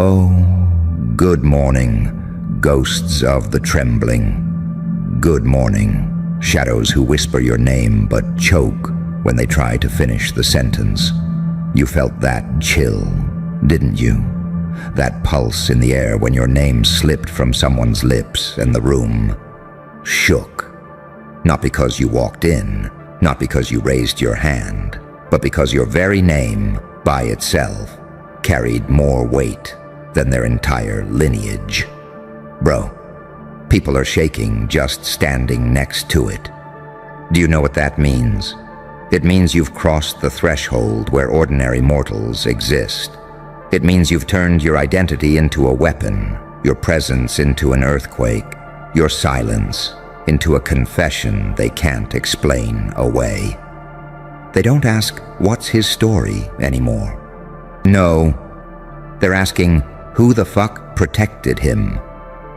Oh, good morning, ghosts of the trembling. Good morning, shadows who whisper your name but choke when they try to finish the sentence. You felt that chill, didn't you? That pulse in the air when your name slipped from someone's lips and the room shook. Not because you walked in, not because you raised your hand, but because your very name, by itself, carried more weight than their entire lineage. Bro, people are shaking just standing next to it. Do you know what that means? It means you've crossed the threshold where ordinary mortals exist. It means you've turned your identity into a weapon, your presence into an earthquake, your silence into a confession they can't explain away. They don't ask, what's his story, anymore. No, they're asking, who the fuck protected him?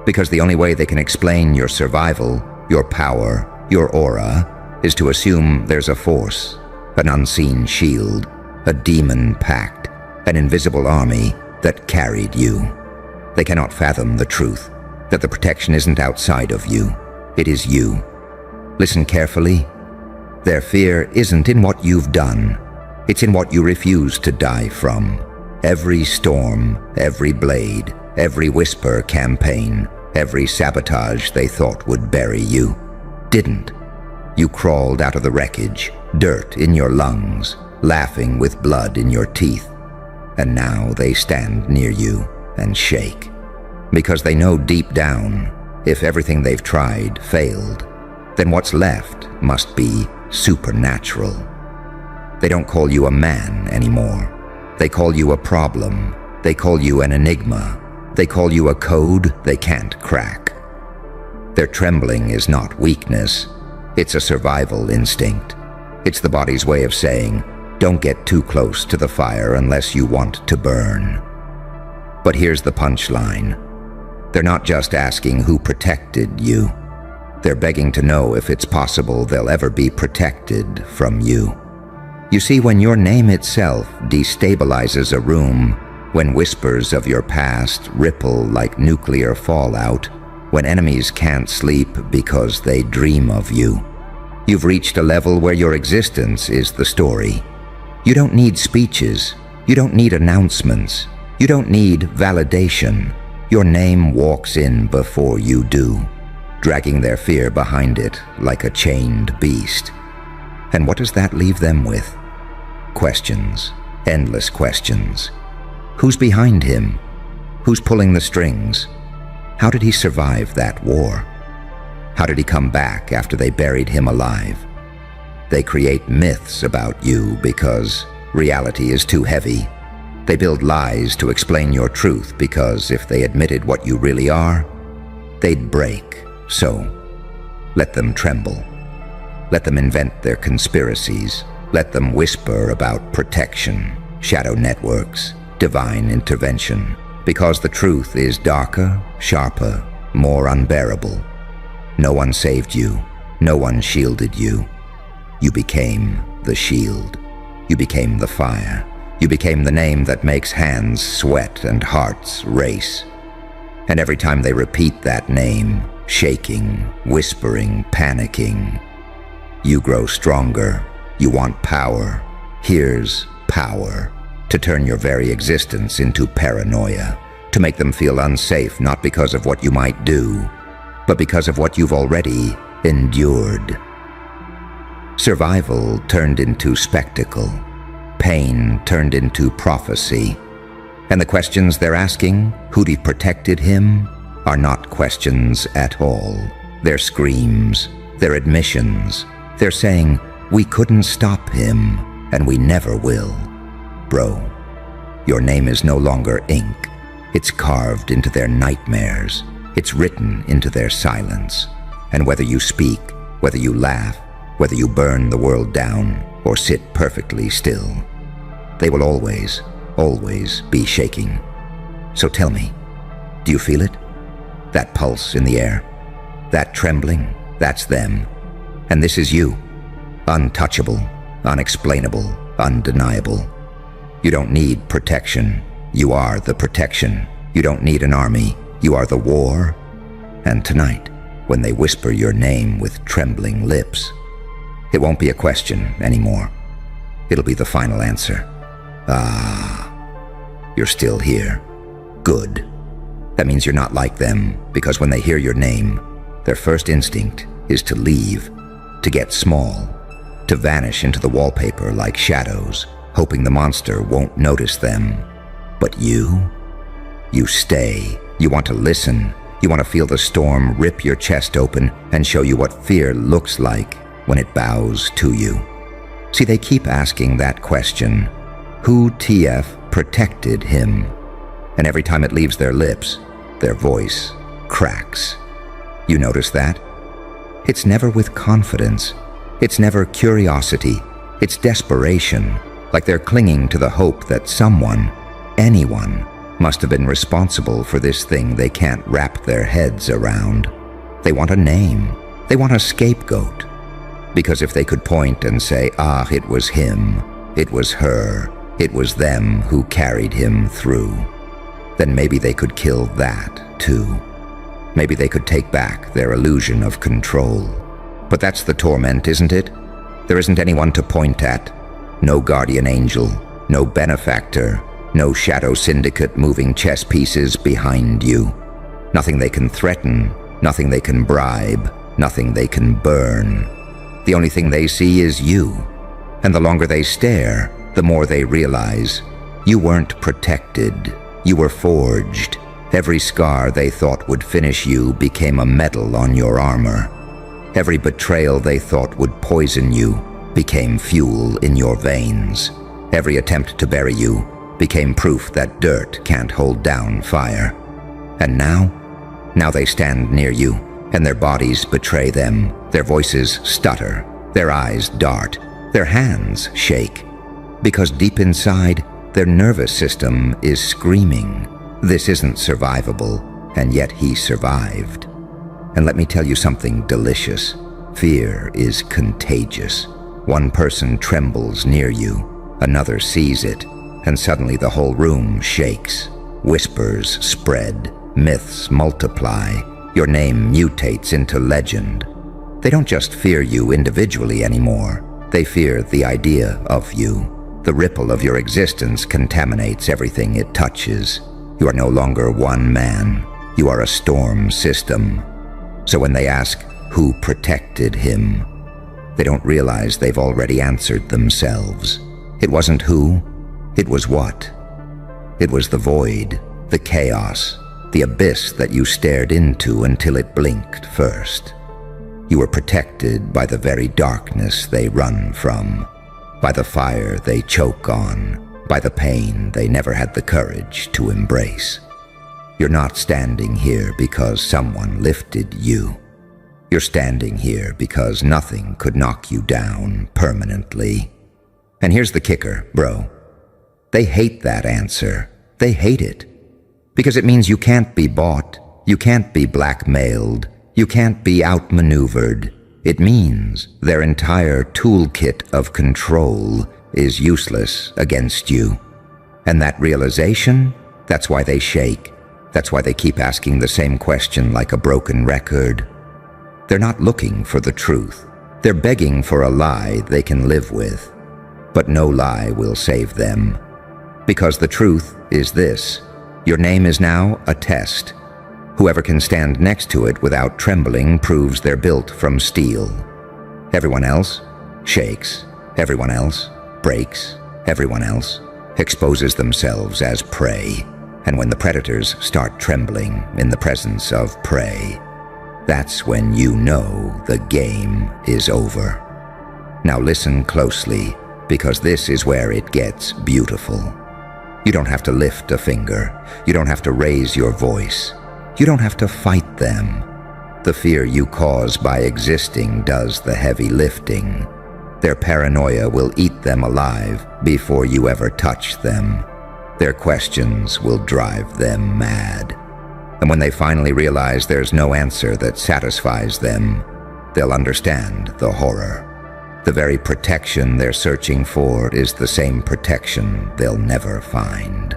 Because the only way they can explain your survival, your power, your aura, is to assume there's a force, an unseen shield, a demon pact, an invisible army that carried you. They cannot fathom the truth, that the protection isn't outside of you, it is you. Listen carefully. Their fear isn't in what you've done, it's in what you refuse to die from. Every storm, every blade, every whisper campaign, every sabotage they thought would bury you, didn't. You crawled out of the wreckage, dirt in your lungs, laughing with blood in your teeth. And now they stand near you and shake. Because they know deep down, if everything they've tried failed, then what's left must be supernatural. They don't call you a man anymore. They call you a problem. They call you an enigma. They call you a code they can't crack. Their trembling is not weakness. It's a survival instinct. It's the body's way of saying, don't get too close to the fire unless you want to burn. But here's the punchline. They're not just asking who protected you. They're begging to know if it's possible they'll ever be protected from you. You see, when your name itself destabilizes a room, when whispers of your past ripple like nuclear fallout, when enemies can't sleep because they dream of you, you've reached a level where your existence is the story. You don't need speeches. You don't need announcements. You don't need validation. Your name walks in before you do, dragging their fear behind it like a chained beast. And what does that leave them with? Questions, endless questions. Who's behind him? Who's pulling the strings? How did he survive that war? How did he come back after they buried him alive? They create myths about you because reality is too heavy. They build lies to explain your truth because if they admitted what you really are, they'd break. So, let them tremble. Let them invent their conspiracies. Let them whisper about protection, shadow networks, divine intervention, because the truth is darker, sharper, more unbearable. No one saved you. No one shielded you. You became the shield. You became the fire. You became the name that makes hands sweat and hearts race. And every time they repeat that name, shaking, whispering, panicking, you grow stronger. You want power. Here's power. To turn your very existence into paranoia. To make them feel unsafe not because of what you might do, but because of what you've already endured. Survival turned into spectacle. Pain turned into prophecy. And the questions they're asking, who'd have protected him, are not questions at all. They're screams. They're admissions. They're saying, we couldn't stop him, and we never will. Bro, your name is no longer ink. It's carved into their nightmares. It's written into their silence. And whether you speak, whether you laugh, whether you burn the world down or sit perfectly still, they will always, always be shaking. So tell me, do you feel it? That pulse in the air? That trembling? That's them. And this is you. Untouchable, unexplainable, undeniable. You don't need protection. You are the protection. You don't need an army. You are the war. And tonight, when they whisper your name with trembling lips, it won't be a question anymore. It'll be the final answer. Ah, you're still here. Good. That means you're not like them, because when they hear your name, their first instinct is to leave, to get small, to vanish into the wallpaper like shadows, hoping the monster won't notice them. But you stay. You want to listen. You want to feel the storm rip your chest open and show you what fear looks like when it bows to you. See, they keep asking that question, who TF protected him? And every time it leaves their lips, their voice cracks. You notice that? It's never with confidence. It's never curiosity. It's desperation, like they're clinging to the hope that someone, anyone, must have been responsible for this thing they can't wrap their heads around. They want a name. They want a scapegoat. Because if they could point and say, ah, it was him, it was her, it was them who carried him through, then maybe they could kill that too. Maybe they could take back their illusion of control. But that's the torment, isn't it? There isn't anyone to point at. No guardian angel, no benefactor, no shadow syndicate moving chess pieces behind you. Nothing they can threaten, nothing they can bribe, nothing they can burn. The only thing they see is you. And the longer they stare, the more they realize you weren't protected. You were forged. Every scar they thought would finish you became a medal on your armor. Every betrayal they thought would poison you became fuel in your veins. Every attempt to bury you became proof that dirt can't hold down fire. And now they stand near you, and their bodies betray them. Their voices stutter, their eyes dart, their hands shake. Because deep inside, their nervous system is screaming, this isn't survivable, and yet he survived. And let me tell you something delicious. Fear is contagious. One person trembles near you, another sees it, and suddenly the whole room shakes. Whispers spread, myths multiply, your name mutates into legend. They don't just fear you individually anymore, they fear the idea of you. The ripple of your existence contaminates everything it touches. You are no longer one man, you are a storm system. So when they ask, who protected him? They don't realize they've already answered themselves. It wasn't who, it was what. It was the void, the chaos, the abyss that you stared into until it blinked first. You were protected by the very darkness they run from, by the fire they choke on, by the pain they never had the courage to embrace. You're not standing here because someone lifted you. You're standing here because nothing could knock you down permanently. And here's the kicker, bro. They hate that answer. They hate it. Because it means you can't be bought, you can't be blackmailed, you can't be outmaneuvered. It means their entire toolkit of control is useless against you. And that realization, that's why they shake. That's why they keep asking the same question like a broken record. They're not looking for the truth. They're begging for a lie they can live with. But no lie will save them. Because the truth is this: your name is now a test. Whoever can stand next to it without trembling proves they're built from steel. Everyone else shakes. Everyone else breaks. Everyone else exposes themselves as prey. And when the predators start trembling in the presence of prey, that's when you know the game is over. Now listen closely, because this is where it gets beautiful. You don't have to lift a finger. You don't have to raise your voice. You don't have to fight them. The fear you cause by existing does the heavy lifting. Their paranoia will eat them alive before you ever touch them. Their questions will drive them mad. And when they finally realize there's no answer that satisfies them, they'll understand the horror. The very protection they're searching for is the same protection they'll never find.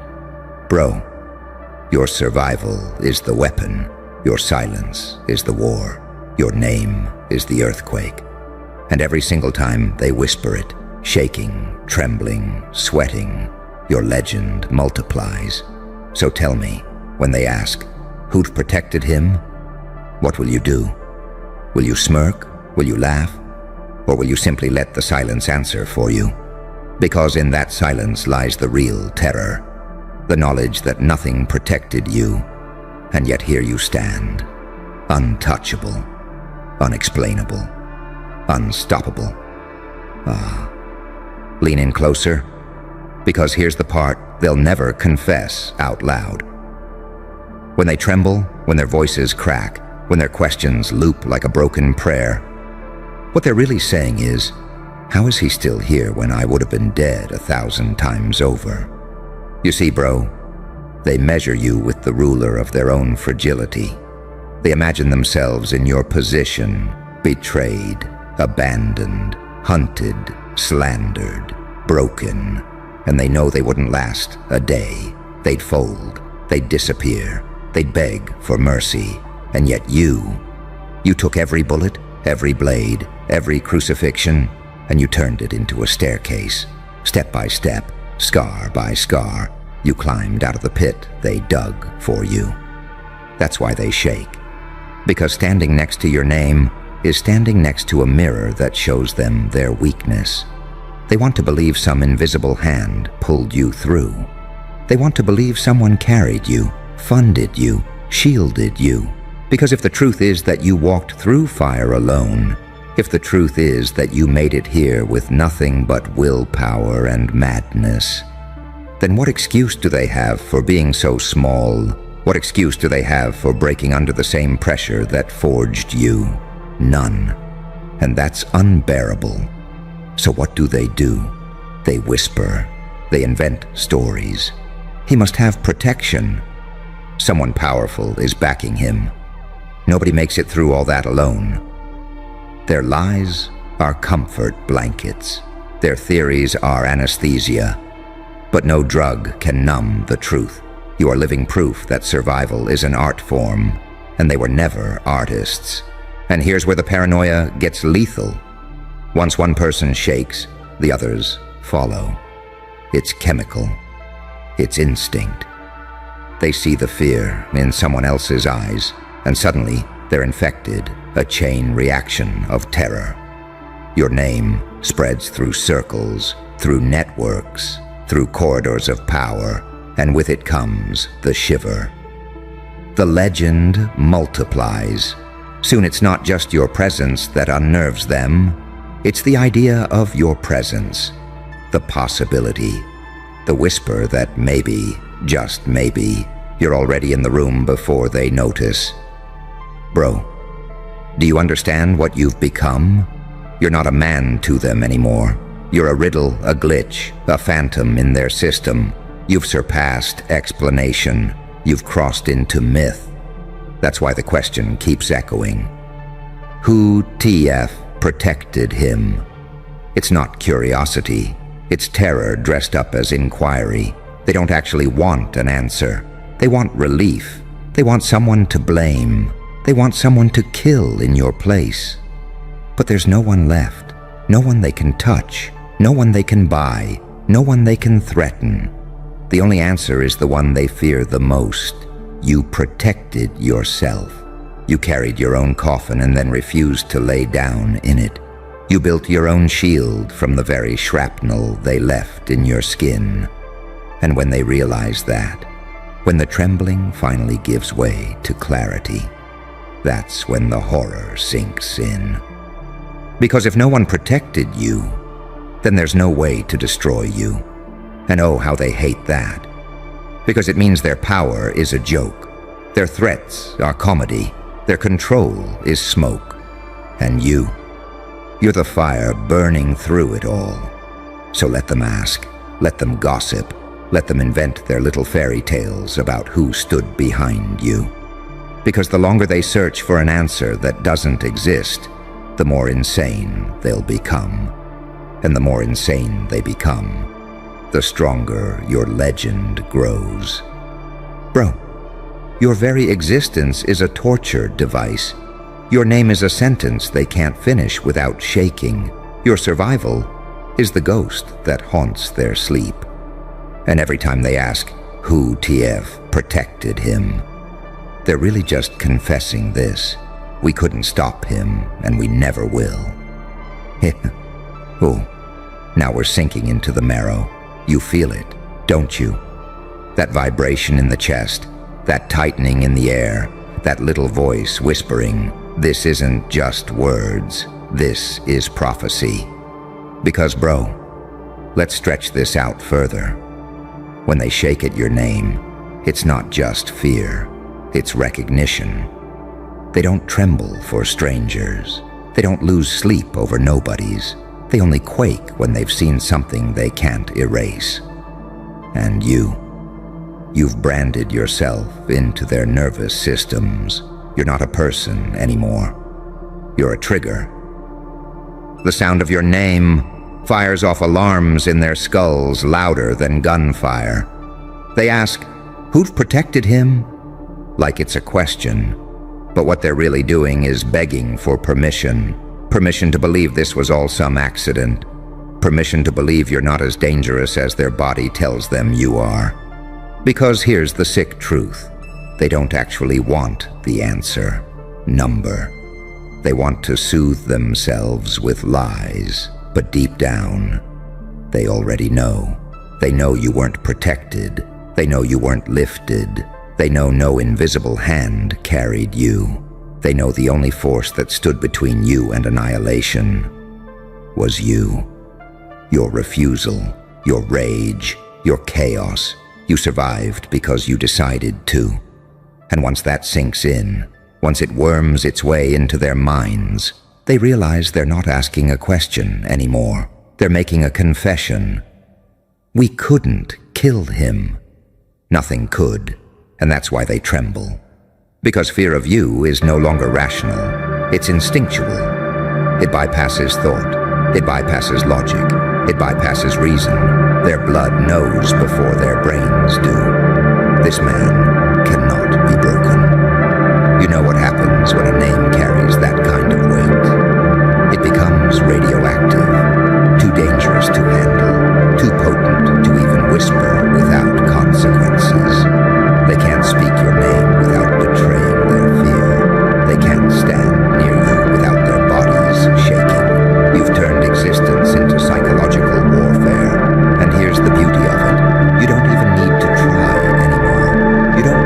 Bro, Your survival is the weapon. Your silence is the war. Your name is the earthquake. And every single time they whisper it, shaking, trembling, sweating, your legend multiplies. So tell me, when they ask, who'd protected him? What will you do? Will you smirk? Will you laugh? Or will you simply let the silence answer for you? Because in that silence lies the real terror, the knowledge that nothing protected you, and yet here you stand, untouchable, unexplainable, unstoppable. Lean in closer, because here's the part they'll never confess out loud. When they tremble, when their voices crack, when their questions loop like a broken prayer, what they're really saying is, how is he still here when I would have been dead 1,000 times over? You see, bro, they measure you with the ruler of their own fragility. They imagine themselves in your position, betrayed, abandoned, hunted, slandered, broken, and they know they wouldn't last a day. They'd fold, they'd disappear, they'd beg for mercy, and yet you took every bullet, every blade, every crucifixion, and you turned it into a staircase. Step by step, scar by scar, you climbed out of the pit they dug for you. That's why they shake. Because standing next to your name is standing next to a mirror that shows them their weakness. They want to believe some invisible hand pulled you through. They want to believe someone carried you, funded you, shielded you. Because if the truth is that you walked through fire alone, if the truth is that you made it here with nothing but willpower and madness, then what excuse do they have for being so small? What excuse do they have for breaking under the same pressure that forged you? None. And that's unbearable. So what do? They whisper. They invent stories. He must have protection. Someone powerful is backing him. Nobody makes it through all that alone. Their lies are comfort blankets. Their theories are anesthesia. But no drug can numb the truth. You are living proof that survival is an art form, and they were never artists. And here's where the paranoia gets lethal. Once one person shakes, the others follow. It's chemical. It's instinct. They see the fear in someone else's eyes, and suddenly they're infected, a chain reaction of terror. Your name spreads through circles, through networks, through corridors of power, and with it comes the shiver. The legend multiplies. Soon it's not just your presence that unnerves them. It's the idea of your presence, the possibility, the whisper that maybe, just maybe, you're already in the room before they notice. Bro, do you understand what you've become? You're not a man to them anymore. You're a riddle, a glitch, a phantom in their system. You've surpassed explanation. You've crossed into myth. That's why the question keeps echoing. Who TF protected him? It's not curiosity. It's terror dressed up as inquiry. They don't actually want an answer. They want relief. They want someone to blame. They want someone to kill in your place. But there's no one left. No one they can touch. No one they can buy. No one they can threaten. The only answer is the one they fear the most. You protected yourself. You carried your own coffin and then refused to lay down in it. You built your own shield from the very shrapnel they left in your skin. And when they realize that, when the trembling finally gives way to clarity, that's when the horror sinks in. Because if no one protected you, then there's no way to destroy you. And oh, how they hate that. Because it means their power is a joke. Their threats are comedy. Their control is smoke. And you're the fire burning through it all. So let them ask, let them gossip, let them invent their little fairy tales about who stood behind you. Because the longer they search for an answer that doesn't exist, the more insane they'll become. And the more insane they become, the stronger your legend grows. Bro, Your very existence is a torture device. Your name is a sentence they can't finish without shaking. Your survival is the ghost that haunts their sleep. And every time they ask, who TF protected him, they're really just confessing this. We couldn't stop him, and we never will. Oh, now we're sinking into the marrow. You feel it, don't you? That vibration in the chest, that tightening in the air, that little voice whispering, this isn't just words, this is prophecy. Because, bro, let's stretch this out further. When they shake at your name, it's not just fear, it's recognition. They don't tremble for strangers. They don't lose sleep over nobodies. They only quake when they've seen something they can't erase. And you've branded yourself into their nervous systems. You're not a person anymore. You're a trigger. The sound of your name fires off alarms in their skulls louder than gunfire. They ask, who've protected him? Like it's a question. But what they're really doing is begging for permission. Permission to believe this was all some accident. Permission to believe you're not as dangerous as their body tells them you are. Because here's the sick truth. They don't actually want the answer, number. They want to soothe themselves with lies, but deep down, they already know. They know you weren't protected. They know you weren't lifted. They know no invisible hand carried you. They know the only force that stood between you and annihilation was you. Your refusal, your rage, your chaos. You survived because you decided to. And once that sinks in, once it worms its way into their minds, they realize they're not asking a question anymore. They're making a confession. We couldn't kill him. Nothing could, and that's why they tremble. Because fear of you is no longer rational. It's instinctual. It bypasses thought. It bypasses logic. It bypasses reason. Their blood knows before their brains do. This man cannot be broken. You know what happens when a name carries that kind of weight. It becomes radioactive, too dangerous to handle, too potent to even whisper without consequences. They can't speak your name without betraying their fear. They can't stand near you without their bodies shaking. You've turned existence into psychological warfare. And here's the beauty of it. You don't even need to try anymore. You don't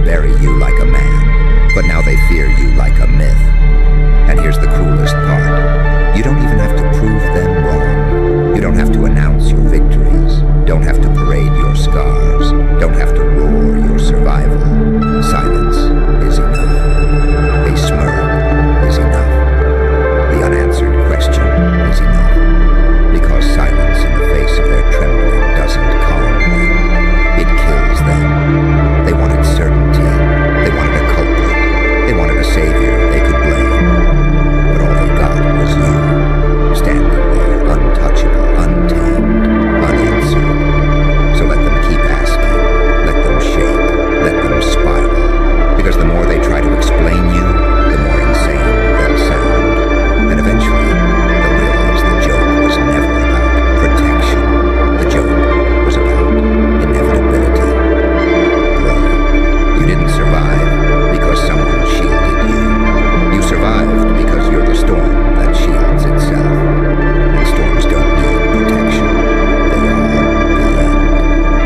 bury you like a man, but now they fear you like a myth. And here's the cruelest part. You don't even have to